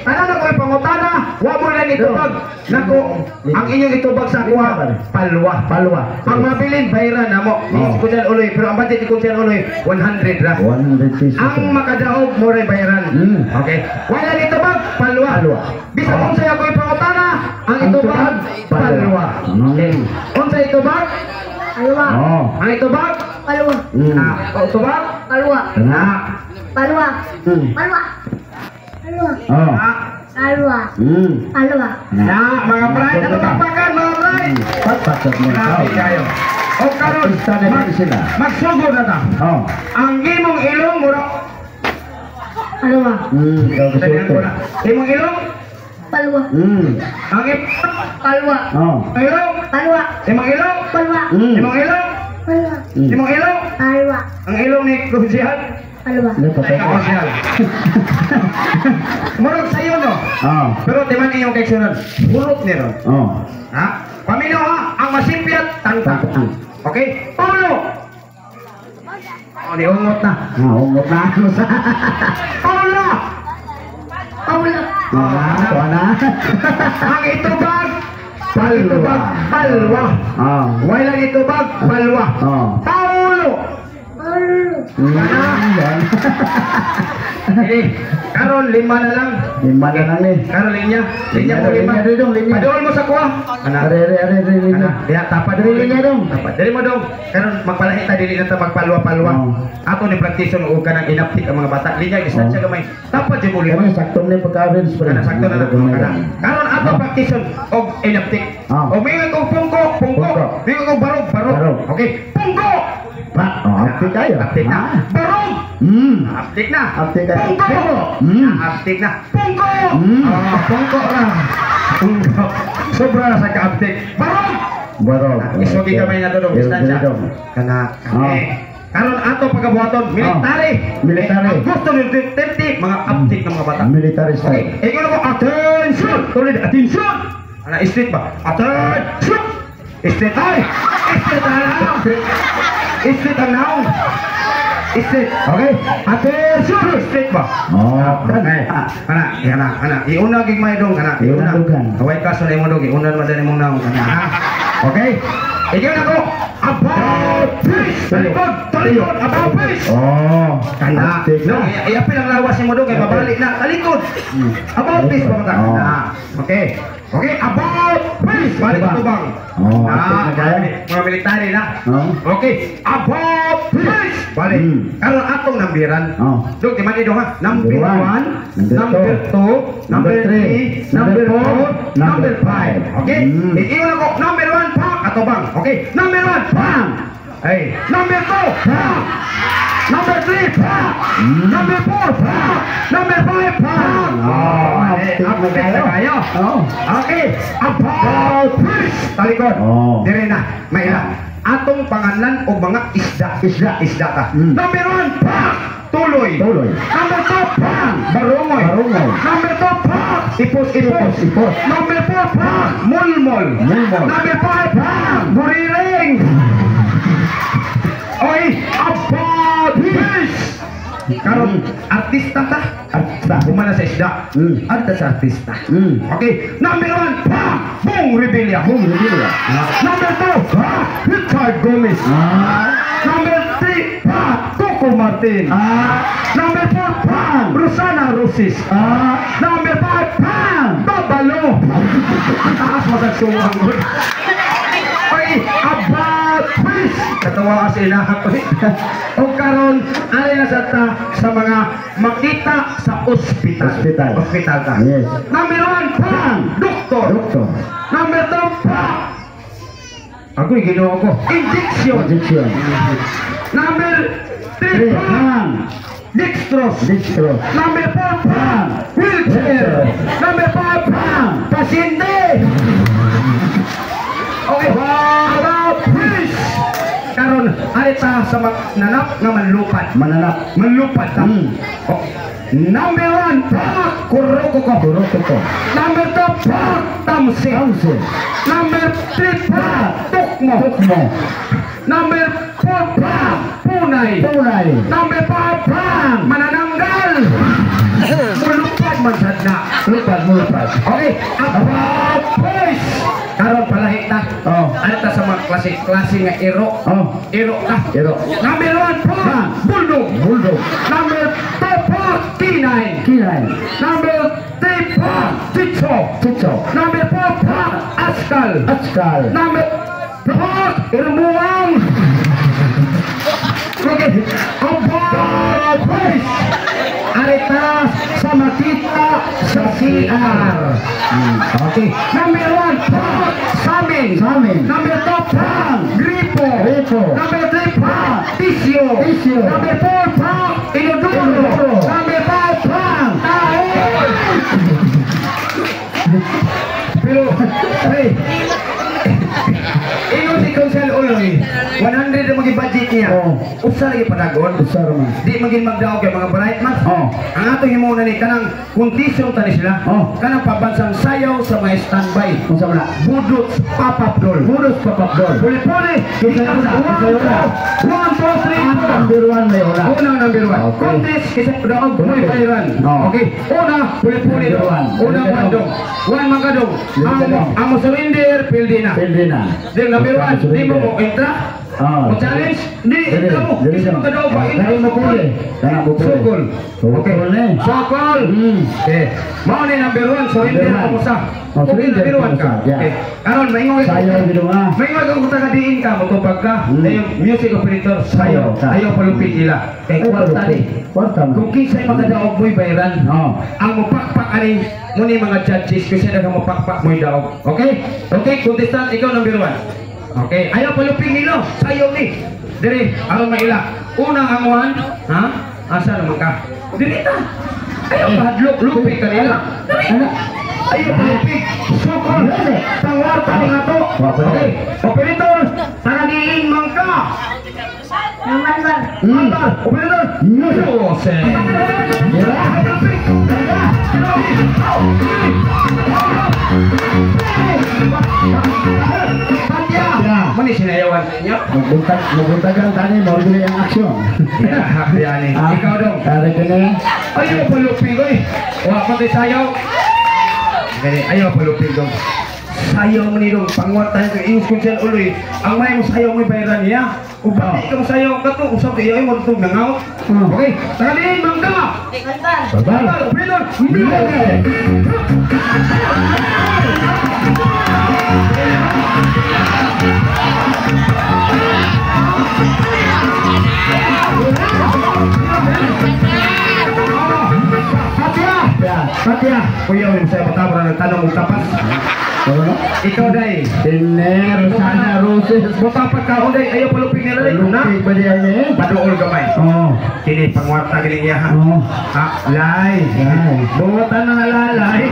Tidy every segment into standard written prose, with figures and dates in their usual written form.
tanan ako ipangutana, wa mo lang itubag. Nako, ang inyong itubag sa kuha, palwa. Ang mabilin bayran namo. Ni Kuya Uloy, pero ang budget ni Kuya Uloy 100 ra. 100 pesos. Ang makadaog mo ray bayaran. Okay. Wala dito bag palwa. Bisa unsay ako ipangutana, ang itubag palwa. Unsay itubag? Palwa. Ang itubag Palwa. itubag Palwa. Palwa. Palwa. Palwa. Palwa. Palwa. Mga bride, ano papakan mga bride? Patpat mo Grabe kayo. O karon, magsugo na ta. Ang imong ilong mura. Palwa. Imong ilong? Palwa. Ang imong Palwa. ilong? Palwa. Imong ilong? Palwa. Imong ilong? Palwa. Imong ilong? Palwa. Ang ilong ni Kusihan? Palwa. Ay, Kusihan. Murag sa'yo no? Pero timan iyong kay sunod. Hulot ni ron. Ha? Paminaw ha, ang masimpiat, tantang. Okay? Paulo! Di ungot na. Ungot na. Paulo! Paulo. Ang itubag, palwa. Wala itubag, palwa. Paulo! Karon lima na lang. Karon linya mo lima. Padol mo sa kuha. Diha tapad linya dong. Dili mo dong. Karon magpalahi ta dili na ta magpalwa-palwa. Ato ni practice og kanang inaptik ang mga bata. Linya distansya gamay. Tapad di mo lima. Sakto ni pagka-average pa. Sakto na lang. Karon ato practice og inaptik. O mingon kog pungko. Mingon kog barog. Okay. Pungko. Aptik kayo. Aptik na. Barog. Aptik na. Aptik kayo. Pungko. Aptik na. Pungko. Pungko lang. Pungko. Sobra na sa ka-aptik. Barog. Isugi kamay na doon. Distansya. Kana. Karon ato pagkabuhaton. Military. Ang gusto ni Duterte, mga aptik ng mga bata. Military style. Ikaw na ko. Attention. Tuloy. Attention. Street ba? Attention. Street. Ay. Street na. Street ang naong. Street. Okay? Attention! Street ba? Okay. Ana. Iuna gig may dong. Ana. Iuna. Kaway kaso na mo dong. Iuna madali mong naong. Okay? Ikaw na ko. About peace! Talikod! About peace! Kana. No, iapin ang lawas ni mo dong. Kaya babalik na. Talikod! About peace pa mata. Okay. Okay, about peace! Balik ito bang? Mga military na. Okay, about peace! Balik. Karon atong nambiran. Dok, di man ito ha? Number 1, number 2, number 3, number 4, number 5. Okay? Iiwan ako, number 1, pak! Ato bang? Okay, number 1, pak! Hey, number 2, pak! Number 3, pak! Number 4, pak! Number 5, pak! Update na kayo. Okay, about peace! Talikod. Dire na, may ilan. Atong pangalan o mga isda ka. Number 1, pak! Tuloy. Number 2, pak! Barungoy. Number 2, pak! Ipos. Number 4, pak! Mulmol. Number 5, pak! Buriring. Okay, about peace! Karon artista ta. Humana sa isda. Artista sa artista. Okay, number 1, Bong Revilla. Number 2, Richard Gomez. Number 3, Coco Martin. Number 4, Rosana Rosis. Number 5, Babalo. Taas masagsuwang mo. Okay, about peace! Katawa kasi inahat ko. O karon, alay na sa mga makita sa ospital. Hospital ka. Yes. Number 1, doktor. Number 2, ako'y ginawa ko. Injection. Number 3, dextrose. Number 4, wheelchair. Number 5, pasyente. Okay, about peace! Karon, alita sa nanap nga manlupad ta. Number 1, kuroko. Number 2, tamsi. Number 3, tukmo. Number 4, punay. Number 5, manananggal. Mulupad man sad na. Lupad mo, lupad. Okay, about boys. Karon palahi na. Oh. Ano ta sa mga klase nga iro? Oh. Iro ka. Iro. Number 1 po, Bulldog. Bulldog. Number 2 po, K9. Kinay. Number 3 po, Chicho. Chicho. Number 4 po, Askal. Askal. Number 4, Irmuang. Okay, about boys. Arita sa makita sa CR. Okay. Number 1, Pang, Samin. Samin. Number 2, Pang, Gripo. Gripo. Number 3, Pang, Tisio. Tisio. Number 4, Pang, Inodoro. Inodoro. Number 5, Pang, Taon. Pero, hey, ingon si Council Uloy, 100 na maging budget niya. Oh. Usa lagi padagon. Usar man. Di maging magdaog kay mga bright man. Oh. Ang atong himuna ni kanang kondisyon tani sila. Oh. Kanang pabansang sayaw sa mga standby. Kung sa wala. Budot papapdol. Budos papapdol. Puli-puli. Kisa wala. Kisa wala. 1, 2, 3, Ang number 1 may wala. Unang number 1. Okay. Contest kasi daog buhay Okay. bayaran. Oh. Okay. Una, puli-puli Number daw. one. Unang Number mandong. One magadong. Number one. Ang surrender, pildi na. Pwede na. Then number 1, di mo mo entra. Oh. Mag-challenge? Di, entra mo. Kasi magadaw pa. Kaya mo puli. Kaya mo puli. Sokol. Okay. Sokol eh. Sokol. Okay. Mao ni number 1, surrender Number one. mo sa. Oh, Okay, surrender number 1 ka. mo sa, yeah. Okay. Karon maingon Sayo gino nga. maingon kung tagadiin ka, matupag ka. Yung music operator sayo. Sayo. Ayaw palupit ila. Kay kwarta ni. Kwarta mo. Kung kinsay magadaog mo'y bayaran. Oh. Ang mapakpak ani mo ni mga judges kasi na mapakpak mo'y daog. Okay? Okay, contestant, ikaw number 1. Okay, ayaw paluping nilo. Sayo ni. Diri, aron maila. Unang anguhan, ha? Asa naman ka? Diri ta. Ayaw padlok, lupig ka nila. Diri. Ano? Ayaw palupig. Sukol. Pangwarta ni nga to. Okay, operator, tagadiin man ka. Naman ba? Mantar, operator. Jose. Patya. Mani sinayawan sa inyo? Magbuntagan tani mo dili ang aksyon. Yani. Ikaw dong. Tara ka na. Ayaw palupig oy. Wa pa tayo sayaw. Gani, ayaw palupig dong. Sayaw mo ni dong. Pangwartan ko iyong kunsyan uloy. Ang may mo sayaw mo bayaran niya. Kung bakit ikaw sayaw ka to, usap kayo ay mo itong nangaw. Okay, tagalin, mangga! Kantan. Bye-bye! Operator! Satya! Kuya, yung saya patabra ng tanong mong tapas. Ano? Ikaw, day. Tiner sana roses. Mapapat ka, day. Ayaw paluping nila, day. Na? Lupig ba diyan eh? Padool gamay. Oh. Kini, pangwarta giling iya, ha? Oh. Ha? Lay. Lay. Buwatan na lalay.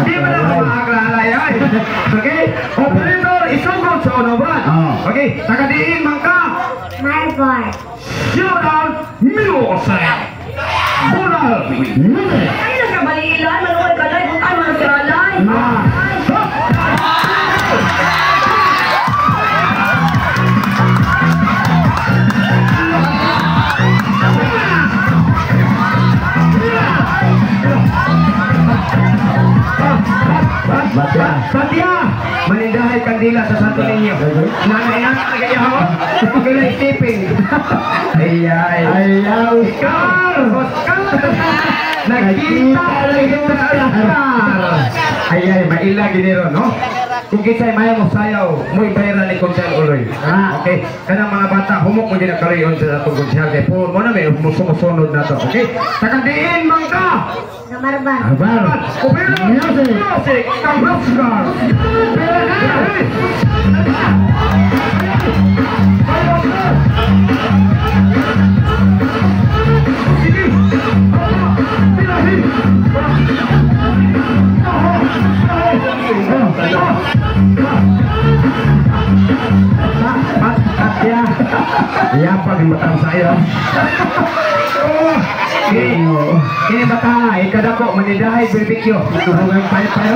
Di ba na makaklalay, ay? Okay? Operator, isugod sa unaban. Oh. Okay, tagadiin man ka. Marbar. Showdown music. Bunal. Music. Ay, nagkabalilan. Manuod ka lang. Kung ano nagkaralay. Ah. Batya. Satya! Manindahay kandila sa Santo Niño. Nanay-anak na kaya ho. Kaya isipin. Ayay. Ayaw. Oscar! Oscar! Nagkita rin sa Oscar! Ayay, maila ginero, no? Kung kisa'y maya mo sayaw, mo'y bayaran ni Konsel Uloy. Okay? Kanang mga bata, humok mo din ang karayon sa atong Konsel. Kaya po, mo na may sumusunod na to. Okay? Takandiin man ka! Namarbar. Abar. Operator! Music. Music! Kang Oscar! Batya. Iya pa di matang saya. Ini bata, ikada ko manidahay barbecue. Turungan pay-pay,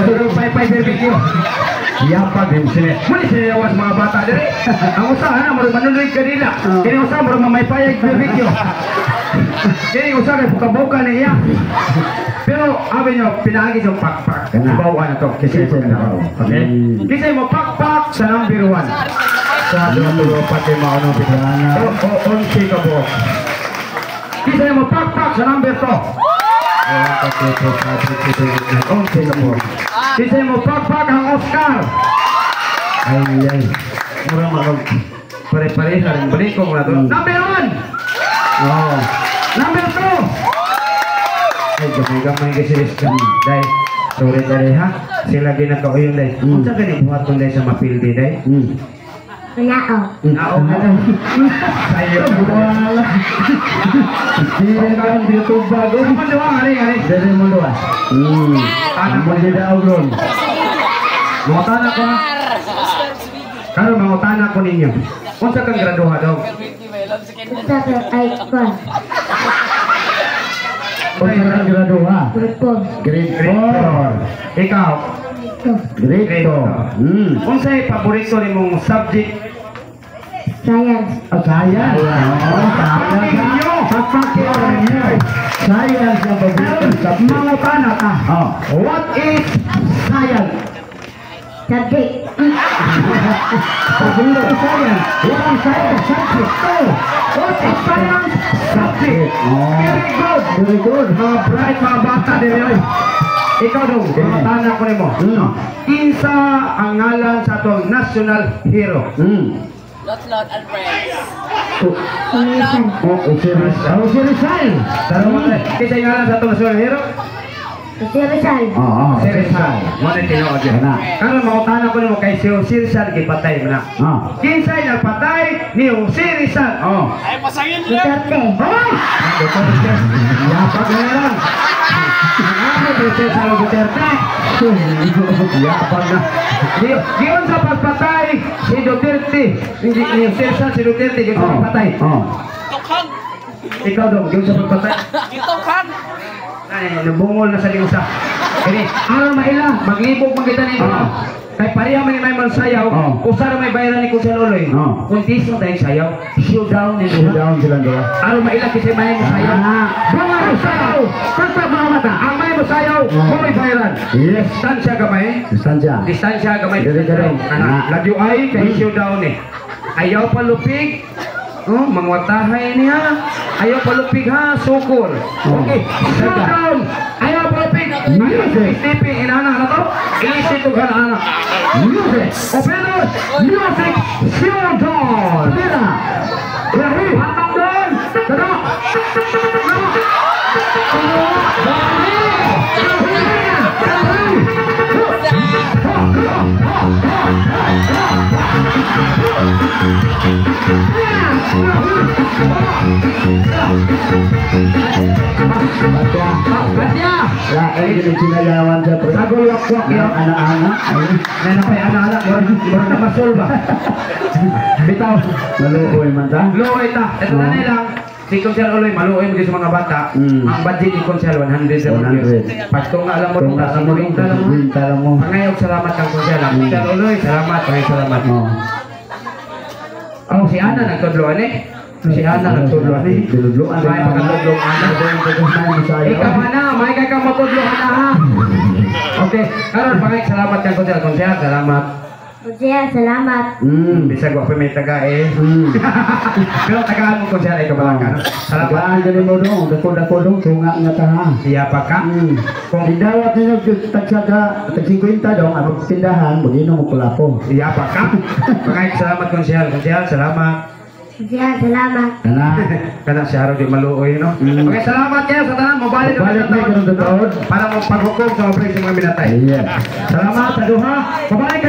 turungan pay-pay barbecue. Iya pa din sila. Muli sila was mga bata diri. Ang usaha na mo manunoy kanila. Kini usaha mo mamay payag barbecue. Kini usaha kay buka-buka niya. Pero amin nyo, pinaagis yung pakpak. Kana. Ibawan na to. Kasi Kasi mo na. Okay? Kasi mo pakpak sa number 1. Sa number 1 pati maunong pitana. O, onsi ka po. Kasi mo pakpak sa number 2. Onsi ka po. Kasi mo pakpak ang Oscar. Ay. Murang makag pare-pare sa rin. Balik ko muna to. Number 1. Oh. Number 2. Ay, gamay-gamay kasi Rizkan. Dahil, sorry ha. Sila ginagawa yun dahil. Kung sa ganit, buhat ko dahil sa mapildi dahil. Manao. Nao ka na. Sa'yo. Wala. Hindi ka ang dito bago. Ano ba? Ari. Dari mo doon. Ano mo dito auron? Mga tanak ko ha. Karo, mga tanak ko ninyo. Kung sa kang graduha daw. Basta ka ay kwan. Kung ka graduha. Kuripog. Grade 4. Ikaw. Ito. Grade 2. Kung sa'yo paborito ni mong subject. Science. Sayang. Science ang paborito sa Mga tanak ha. Oh. What is science? Subject. Paborito sa science. Walang science subject. So, what is science subject? Very good. Very good. Mga bright mga bata din yun. Ikaw daw, mga tanak ko rin mo. Kinsa ang ngalan sa itong national hero? Lot and friends. Pilisan. Oh, si Rizal. Salamat rin. Kinsa ang ngalan sa itong national hero? Si Rizal. Oo, Si Rizal. Muna tinood yun. Kana. Karon mga tanak ko rin mo kay si Rizal gipatay mo na. Kinsa ang nagpatay ni si Rizal? Oh. Ay, pasangin mo! Duterte. Hoy! Yapak na lang. Ano Duterte sa Duterte? Yapag na. Giyon sa pagpatay si Duterte. Hindi ni Rizal si Duterte giyon sa pagpatay. Tukhan! Ikaw daw giyon sa pagpatay. Tukhan! Ay, nabungol na sa liusa. Kini, araw maila, maglibog magkita ninyo. Kay pareha man ni may sayaw, usara may bayaran ni Kuya Loloy. Kung tiso tayong sayaw, showdown ni Down silang dalawa. araw maila kasi may sayaw. Bunga mo sayaw, kanta mga mata, ang may sayaw, kung may bayaran. Yes. Distansya gamay, Distansya. distansya gamay. Dire-dire. Anak, lagyo ay, kay showdown eh. Ayaw palupig. Oh, mangwatahay niya. Ayaw palupig ha, sukol. Okay, showdown. Ayaw palupig. Music. Isipin, inaanak na to. Iisip ko ka na anak. Music. Opener, music, showdown. Pera. Lahi, hatang doon. Tada. Katya! Ya, ini di Cinayawan sa pre. Sagol wakwak Yang yun. anak-anak. Nanapay anak-anak, baru na masol ba? Bitaw. Maluoy man ta. Luoy ta. Ito na nilang. Si Konsel Uloy, maluoy mo sa mga bata. Ang budget ni Konsel, 100 100. Pagto nga alam mo, Kung nasa mo rin, alam mo. Pangayog salamat kang Konsel. Konsel Uloy, salamat. Pangayog salamat. Oh. Oh, si Ana nagtudloan eh. Si Ana nagtudloan eh. Duludluan. May pagkatudloan Ana. Ikaw Ana, may kay kang matudloan na ha. Okay, karon pangayog salamat kang Konsel. Konsel, salamat. Kuya, salamat. Bisa gua pa may taga eh. Pero tagaan mo Konsel ay kabalaka. No? Salamat. Salamat gani mo dong, dako-dako dong tunga nga ta ha. Siya pa ka? Kung idawat ninyo tagsaga, tag-50 dong, ang tindahan, magino mo kulapo. Siya pa ka? Pangayog salamat Konsel. Konsel, salamat. Kuya, salamat. Kana. Kana si Haro di maluoy, no? Okay, salamat kayo sa tanan. Mabalik na Balik sa na karon taon. taon. Para mo paghukom sa mga presyo mga minatay. Iya. Salamat sa duha. Mabalik ka.